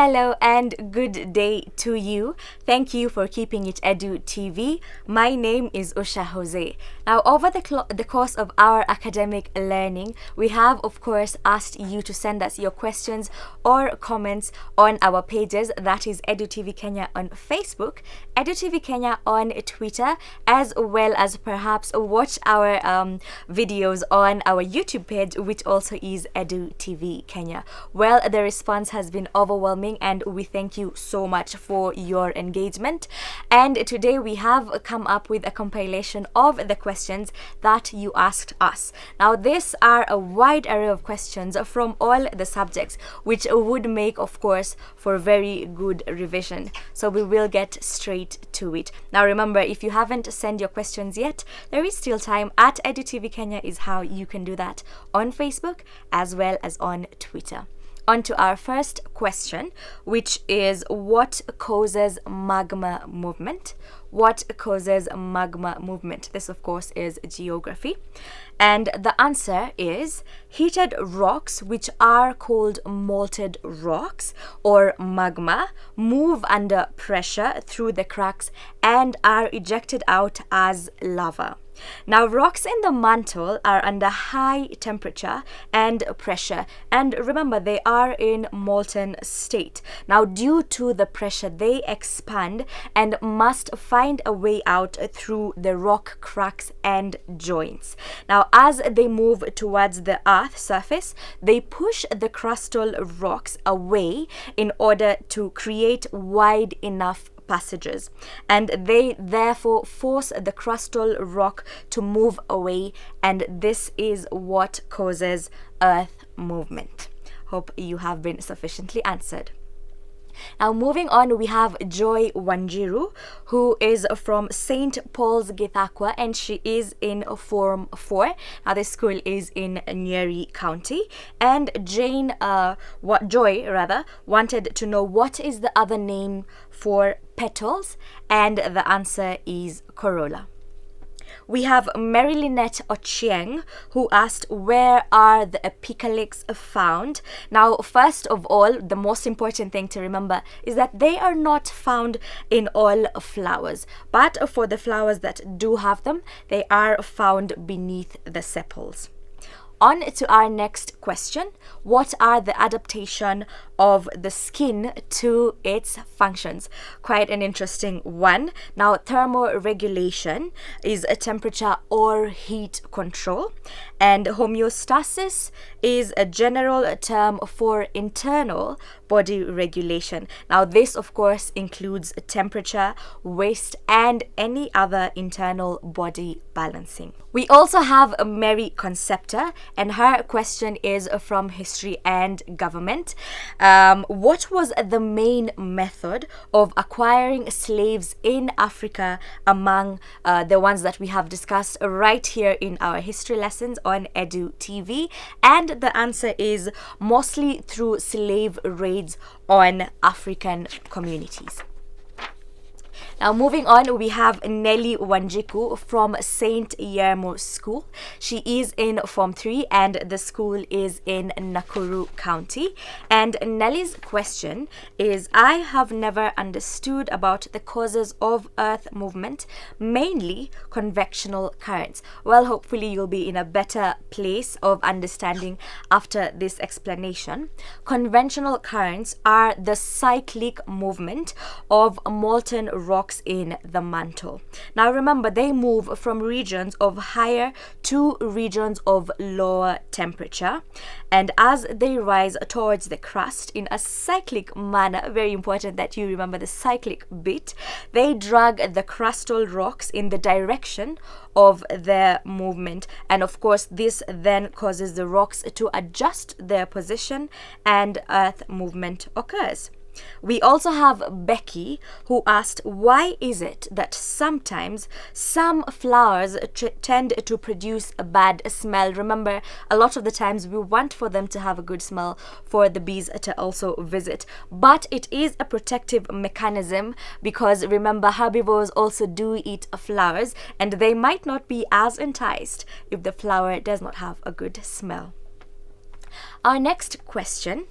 Hello and good day to you. Thank you for keeping it Edu TV. My name is Usha Jose. Now, over the course of our academic learning, we have, of course, asked you to send us your questions or comments on our pages. That is Edu TV Kenya on Facebook, Edu TV Kenya on Twitter, as well as perhaps watch our videos on our YouTube page, which also is Edu TV Kenya. Well, the response has been overwhelming and we thank you so much for your engagement. And today we have come up with a compilation of the questions that you asked us. Now, these are a wide array of questions from all the subjects, which would make, of course, for very good revision. So we will get straight to it. Now, remember, if you haven't sent your questions yet, there is still time. At EduTV Kenya is how you can do that on Facebook as well as on Twitter. On to our first question, which is what causes magma movement? What causes magma movement? This, of course, is geography. And the answer is heated rocks, which are called molten rocks or magma, move under pressure through the cracks and are ejected out as lava. Now, rocks in the mantle are under high temperature and pressure, and remember, they are in molten state. Now, due to the pressure, they expand and must find a way out through the rock cracks and joints. Now, as they move towards the earth's surface, they push the crustal rocks away in order to create wide enough passages, and they therefore force the crustal rock to move away, and this is what causes earth movement. Hope you have been sufficiently answered. Now, moving on, we have Joy Wanjiru, who is from St. Paul's Githakwa, and she is in Form 4. Now, this school is in Nyeri County. And Joy wanted to know what is the other name for petals, and the answer is corolla. We have Mary Lynette Ochieng, who asked, where are the epicalix found? Now, first of all, the most important thing to remember is that they are not found in all flowers, but for the flowers that do have them, they are found beneath the sepals. On to our next question. What are the adaptation of the skin to its functions? Quite an interesting one. Now, thermoregulation is a temperature or heat control, and homeostasis is a general term for internal body regulation. Now, this, of course, includes temperature, waste, and any other internal body balancing. We also have Mary Concepta, and her question is from History and Government. What was the main method of acquiring slaves in Africa among the ones that we have discussed right here in our history lessons on Edu TV? And the answer is mostly through slave raids on African communities. Now, moving on, we have Nelly Wanjiku from St. Yermo School. She is in Form 3 and the school is in Nakuru County. And Nelly's question is, I have never understood about the causes of earth movement, mainly convectional currents. Well, hopefully you'll be in a better place of understanding after this explanation. Conventional currents are the cyclic movement of molten rocks in the mantle. Now, remember, they move from regions of higher to regions of lower temperature, and as they rise towards the crust in a cyclic manner, very important that you remember the cyclic bit, they drag the crustal rocks in the direction of their movement, and of course this then causes the rocks to adjust their position and earth movement occurs. We also have Becky, who asked, why is it that sometimes some flowers tend to produce a bad smell? Remember, a lot of the times we want for them to have a good smell for the bees to also visit, but it is a protective mechanism because remember, herbivores also do eat flowers and they might not be as enticed if the flower does not have a good smell. Our next question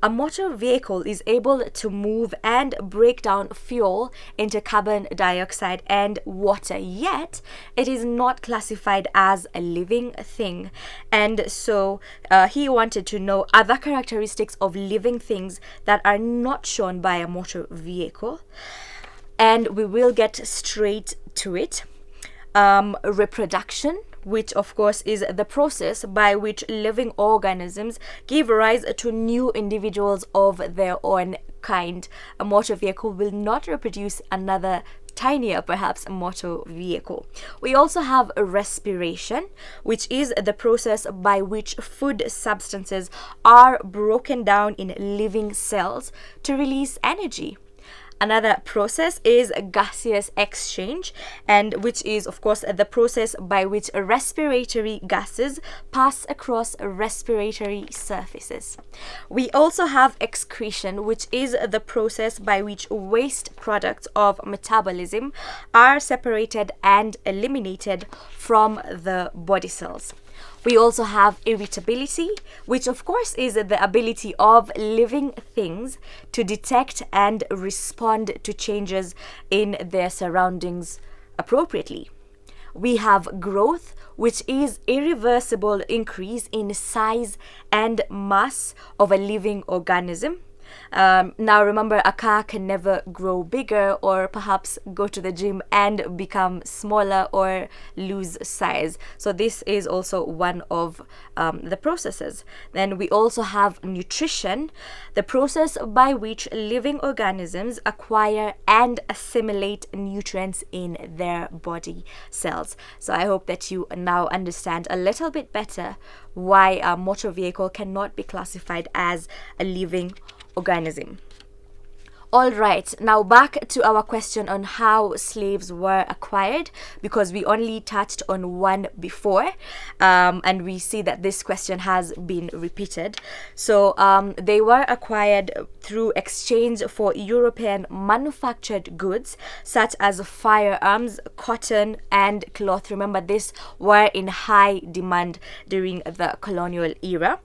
a motor vehicle is able to move and break down fuel into carbon dioxide and water, yet it is not classified as a living thing. And so he wanted to know other characteristics of living things that are not shown by a motor vehicle. And we will get straight to it. Reproduction, which of course is the process by which living organisms give rise to new individuals of their own kind. A motor vehicle will not reproduce another tinier, perhaps, motor vehicle. We also have respiration, which is the process by which food substances are broken down in living cells to release energy. Another process is gaseous exchange, and which is of course the process by which respiratory gases pass across respiratory surfaces. We also have excretion, which is the process by which waste products of metabolism are separated and eliminated from the body cells. We also have irritability, which of course is the ability of living things to detect and respond to changes in their surroundings appropriately. We have growth, which is irreversible increase in size and mass of a living organism. Now remember, a car can never grow bigger or perhaps go to the gym and become smaller or lose size. So this is also one of the processes. Then we also have nutrition, the process by which living organisms acquire and assimilate nutrients in their body cells. So I hope that you now understand a little bit better why a motor vehicle cannot be classified as a living organism. All right, now back to our question on how slaves were acquired, because we only touched on one before, and we see that this question has been repeated. So they were acquired through exchange for European manufactured goods such as firearms, cotton, and cloth. Remember, these were in high demand during the colonial era.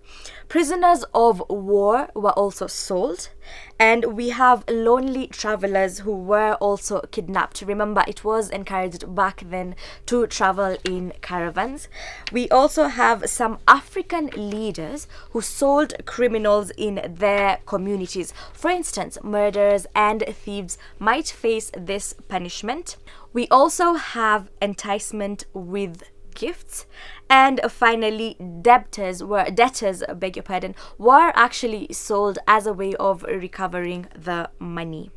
Prisoners of war were also sold, and we have lonely travelers who were also kidnapped. Remember, it was encouraged back then to travel in caravans. We also have some African leaders who sold criminals in their communities. For instance, murderers and thieves might face this punishment. We also have enticement with gifts, and finally debtors were actually sold as a way of recovering the money.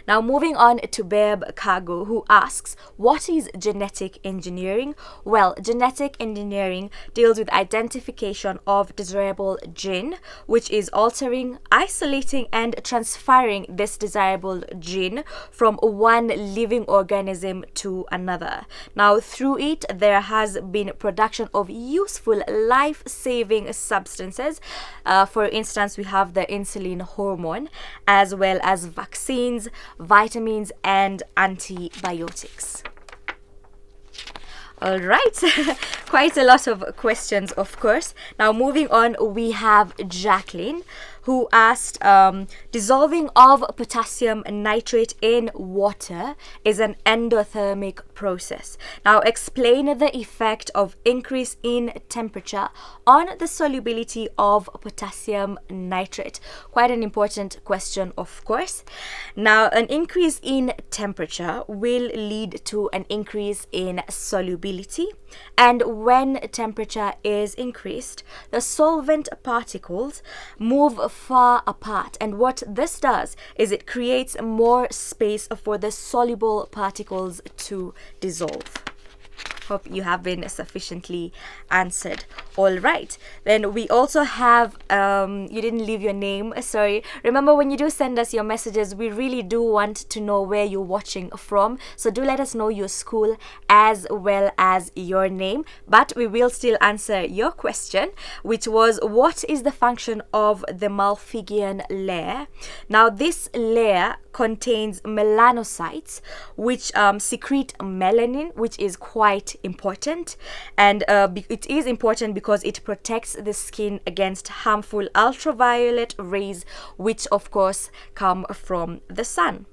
Now moving on to Babe Cargo, who asks, what is genetic engineering? Well, genetic engineering deals with identification of desirable gene, which is altering, isolating, and transferring this desirable gene from one living organism to another. Now through it, there has been production of useful life-saving substances. For instance, we have the insulin hormone, as well as vaccines, vitamins, and antibiotics. All right, quite a lot of questions, of course. Now moving on, we have Jacqueline, who asked, dissolving of potassium nitrate in water is an endothermic process. Now explain the effect of increase in temperature on the solubility of potassium nitrate. Quite an important question, of course. Now, an increase in temperature will lead to an increase in solubility, and when temperature is increased, the solvent particles move far apart, and what this does is it creates more space for the soluble particles to dissolve. Hope you have been sufficiently answered. All right, then we also have you didn't leave your name, sorry. Remember, when you do send us your messages, we really do want to know where you're watching from, so do let us know your school as well as your name. But we will still answer your question, which was, what is the function of the Malpighian layer? Now this layer contains melanocytes which secrete melanin, which is quite quite important, and it is important because it protects the skin against harmful ultraviolet rays, which of course come from the sun.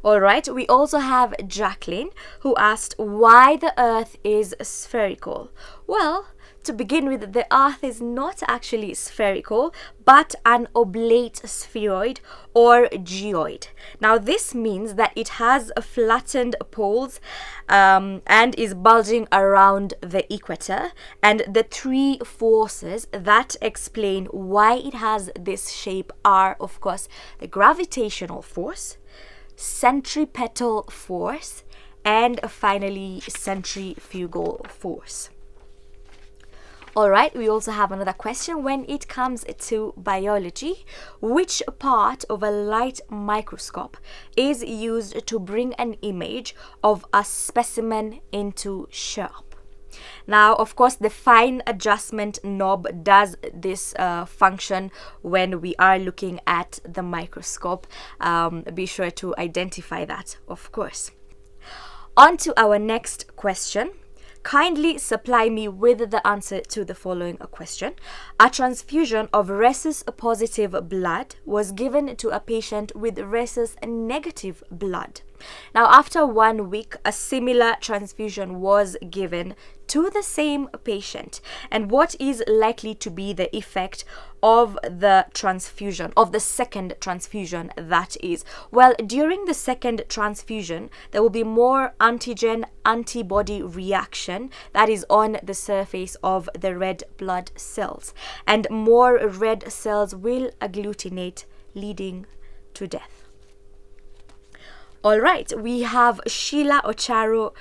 Alright, we also have Jacqueline, who asked why the earth is spherical. Well, to begin with, the earth is not actually spherical, but an oblate spheroid or geoid. Now, this means that it has flattened poles and is bulging around the equator. And the three forces that explain why it has this shape are, of course, the gravitational force, centripetal force, and finally centrifugal force. Alright, we also have another question. When it comes to biology, which part of a light microscope is used to bring an image of a specimen into sharp? Now, of course, the fine adjustment knob does this function when we are looking at the microscope. Be sure to identify that, of course. On to our next question. Kindly supply me with the answer to the following question. A transfusion of rhesus positive blood was given to a patient with rhesus negative blood. Now, after 1 week, a similar transfusion was given to the same patient. And what is likely to be the effect of the transfusion, of the second transfusion, that is? Well, during the second transfusion, there will be more antigen-antibody reaction that is on the surface of the red blood cells. And more red cells will agglutinate, leading to death. Alright, we have Sheila Ocharo,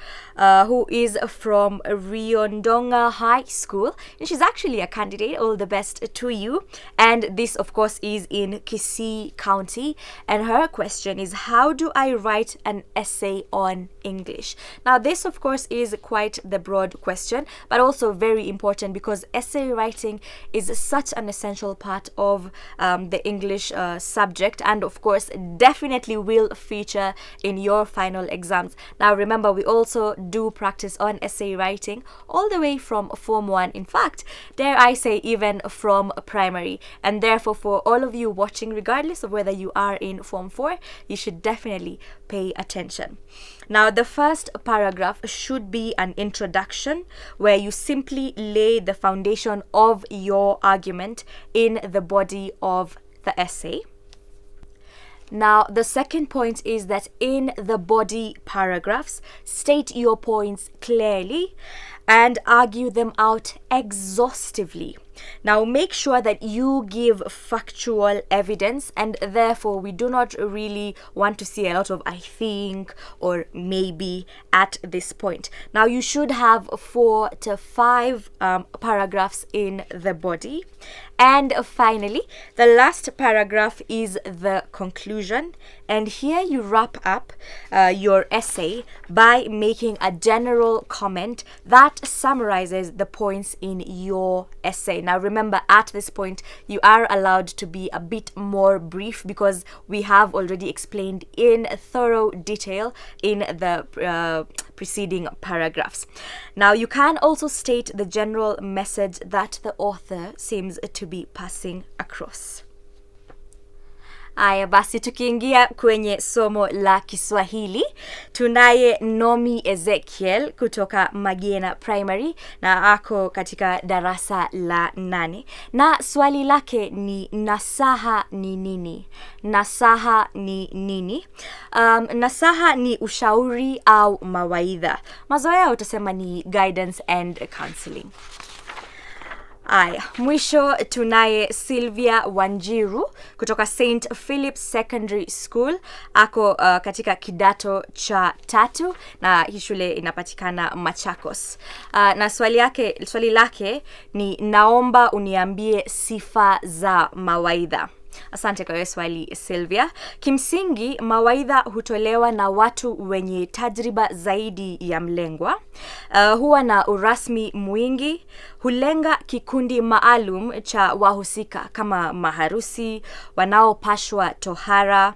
who is from Riondonga High School. And she's actually a candidate. All the best to you. And this, of course, is in Kisii County. And her question is, how do I write an essay on English? Now, this, of course, is quite the broad question, but also very important because essay writing is such an essential part of the English subject, and, of course, definitely will feature in your final exams. Now, remember, we also do practice on essay writing all the way from Form 1. In fact, dare I say, even from primary. And therefore, for all of you watching, regardless of whether you are in Form 4, you should definitely pay attention. Now, the first paragraph should be an introduction where you simply lay the foundation of your argument in the body of the essay. Now, the second point is that in the body paragraphs, state your points clearly and argue them out exhaustively. Now, make sure that you give factual evidence, and therefore we do not really want to see a lot of I think or maybe at this point. Now, you should have 4 to 5 paragraphs in the body. And finally, the last paragraph is the conclusion. And here you wrap up your essay by making a general comment that summarizes the points in your essay. Now, remember, at this point, you are allowed to be a bit more brief because we have already explained in thorough detail in the preceding paragraphs. Now, you can also state the general message that the author seems to be passing across. Aya, basi tukiingia kwenye somo la Kiswahili, tunaye Nomi Ezekiel kutoka Magena Primary na ako katika darasa la 8. Na swali lake ni nasaha ni nini? Nasaha ni nini? Nasaha ni ushauri au mawaidha. Mazoea utasema ni guidance and counseling. Aya, mwisho tunaye Sylvia Wanjiru kutoka St. Philip's Secondary School. Ako katika kidato cha 3 na hii shule inapatikana Machakos. Na swali lake ni naomba uniambie sifa za mawaidha. Asante kwa hiyo swali Sylvia. Kimsingi, mawaidha hutolewa na watu wenye tajriba zaidi ya mlengwa. Huwa na urasmi mwingi, hulenga kikundi maalum cha wahusika kama maharusi, wanaopashwa tohara,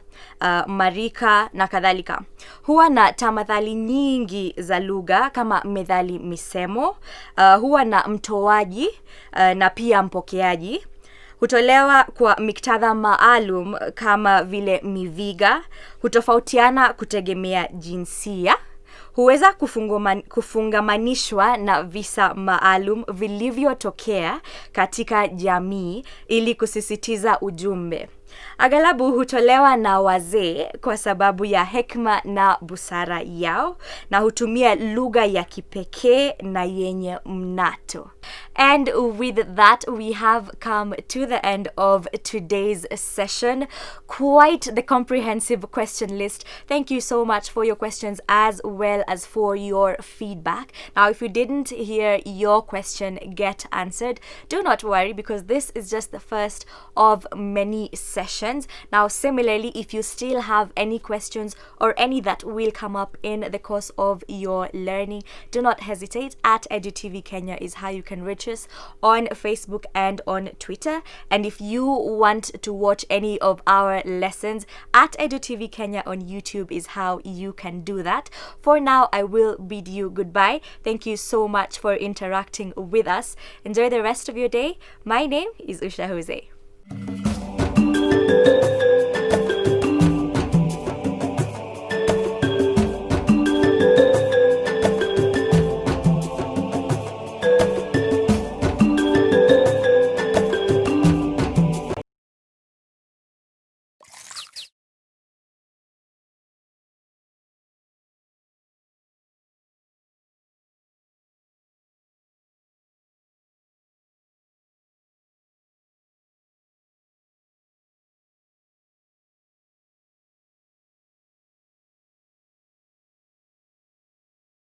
marika na kadhalika. Huwa na tamathali nyingi za lugha kama methali misemo. Huwa na mtoaji na pia mpokeaji. Hutolewa kwa miktadha maalum kama vile miviga, hutofautiana kutegemea jinsia, huweza kufungamanishwa na visa maalum vilivyotokea katika jamii ili kusisitiza ujumbe. Aghalabu hutolewa na wazee kwa sababu ya hekima na busara yao, na hutumia lugha ya kipekee na yenye mnato. And with that, we have come to the end of today's session. Quite the comprehensive question list. Thank you so much for your questions as well as for your feedback. Now, if you didn't hear your question get answered, do not worry, because this is just the first of many sessions. Now, similarly, if you still have any questions or any that will come up in the course of your learning, do not hesitate. At EduTV Kenya is how you can reach us on Facebook and on Twitter. And if you want to watch any of our lessons, at EduTV Kenya on YouTube is how you can do that. For now, I will bid you goodbye. Thank you so much for interacting with us. Enjoy the rest of your day. My name is Usha Jose.